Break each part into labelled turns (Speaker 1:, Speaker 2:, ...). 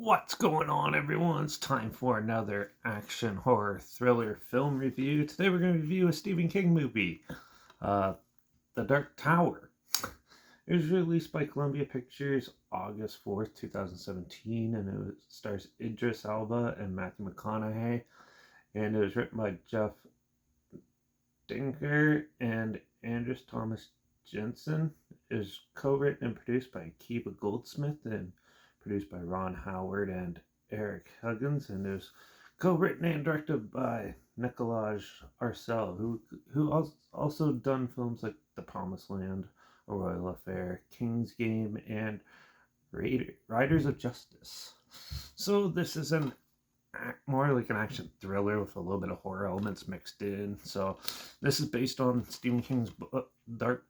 Speaker 1: What's going on, everyone? It's time for another action horror thriller film review. Today we're going to review a Stephen King movie, uh, The Dark Tower. It was released by Columbia Pictures August 4th, 2017, and it stars Idris Elba and Matthew McConaughey, and it was written by Jeff Dinger and Andrews Thomas Jensen. It was co-written and produced by Kiva Goldsmith and produced by Ron Howard and Eric Huggins, and it was co-written and directed by Nikolaj Arcel, who also done films like The Promised Land, A Royal Affair, King's Game, and Riders of Justice. So this is an more like an action thriller with a little bit of horror elements mixed in. So this is based on Stephen King's Dark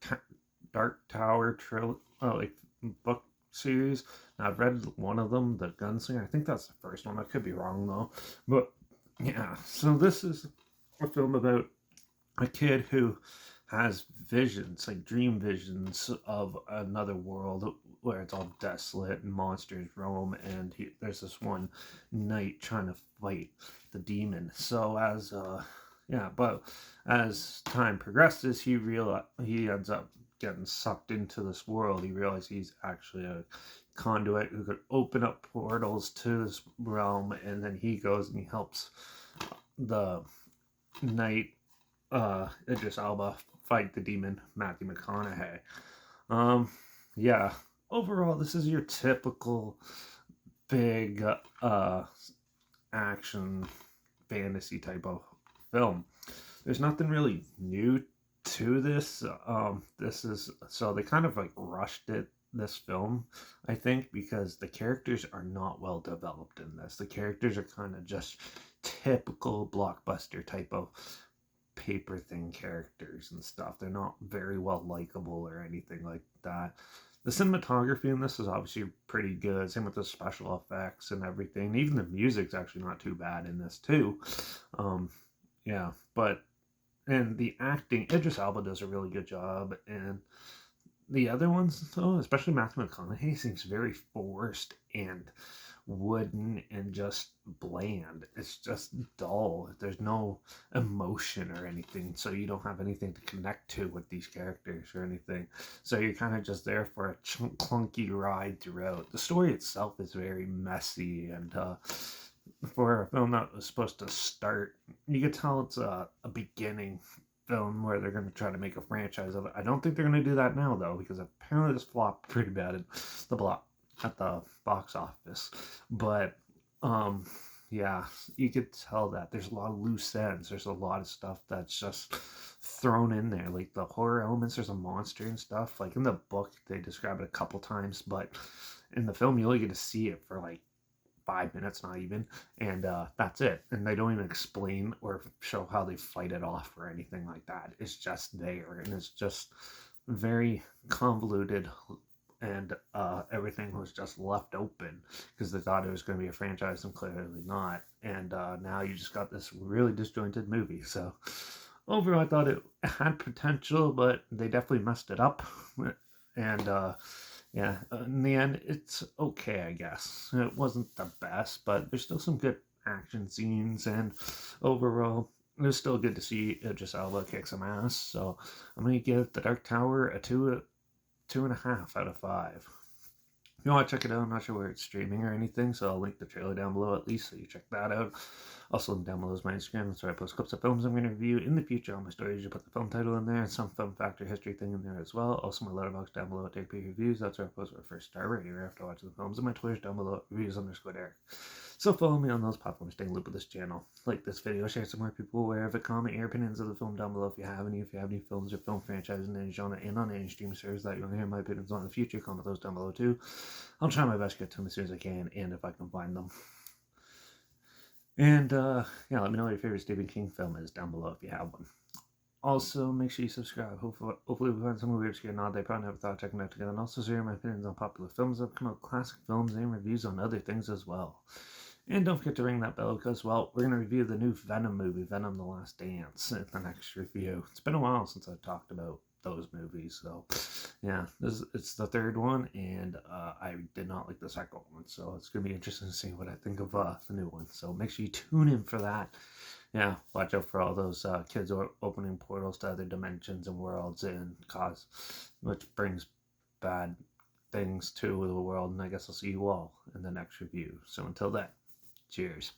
Speaker 1: Tower book series. Now, I've read one of them, The Gunslinger. I think that's the first one. I could be wrong though. But yeah, so this is a film about a kid who has visions, like dream visions of another world where it's all desolate and monsters roam, and there's this one knight trying to fight the demon. So but as time progresses, he ends up getting sucked into this world. He realizes he's actually a conduit who could open up portals to this realm, and then he goes and he helps the knight Idris Elba fight the demon Matthew McConaughey. Yeah. Overall, this is your typical big action fantasy type of film. There's nothing really new to this. This is so they kind of like rushed this film, I think, because the characters are not well developed in this. The characters are kind of just typical blockbuster type of paper thin characters and stuff. They're not very well likable or anything like that. The cinematography in this is obviously pretty good. Same with the special effects and everything. Even the music's actually not too bad in this too. Yeah, but and the acting, Idris Elba does a really good job, and the other ones, though, especially Matthew McConaughey, seems very forced and wooden and just bland. It's just dull. There's no emotion or anything, so you don't have anything to connect to with these characters or anything. So you're kind of just there for a clunky ride throughout. The story itself is very messy, and for a film that was supposed to start, you could tell it's a beginning film where they're going to try to make a franchise of it. I don't think they're going to do that now though, because apparently this flopped pretty bad at the box office. But yeah, you could tell that there's a lot of loose ends. There's a lot of stuff that's just thrown in there, like the horror elements. There's a monster and stuff. Like in the book, they describe it a couple times, but in the film, you only get to see it for like 5 minutes, not even, and that's it. And they don't even explain or show how they fight it off or anything like that. It's just there, and it's just very convoluted, and everything was just left open because they thought it was going to be a franchise and clearly not. And now you just got this really disjointed movie. So overall, I thought it had potential, but they definitely messed it up. And yeah, in the end, it's okay, I guess. It wasn't the best, but there's still some good action scenes, and overall, it was still good to see Idris Elba kick some ass. So I'm gonna give The Dark Tower a 2.5 out of 5. If you want to check it out, I'm not sure where it's streaming or anything, so I'll link the trailer down below at least, so you check that out. Also, down below is my Instagram. That's where I post clips of films I'm going to review in the future. On my stories, you put the film title in there and some film factor history thing in there as well. Also, my Letterbox down below at Take Reviews. That's where I post my first star rating after watching the films. And my Twitter's down below at reviews_Derek. So follow me on those platforms, stay in loop with this channel. Like this video, share some more people aware of it, comment your opinions of the film down below if you have any. If you have any films or film franchises in any genre and on any streaming service that you want to hear my opinions on in the future, comment those down below too. I'll try my best to get to them as soon as I can, and if I can find them. And yeah, let me know what your favorite Stephen King film is down below if you have one. Also, make sure you subscribe. Hopefully we find some weird scare nod they probably never thought of checking out together. And also share my opinions on popular films that come out, classic films, and reviews on other things as well. And don't forget to ring that bell because, well, we're going to review the new Venom movie, Venom: The Last Dance, in the next review. It's been a while since I've talked about those movies. So yeah, it's the third one, and I did not like the second one, so it's gonna be interesting to see what I think of the new one. So make sure you tune in for that. Yeah, watch out for all those kids opening portals to other dimensions and worlds, and which brings bad things to the world. And I guess I'll see you all in the next review. So until then, cheers.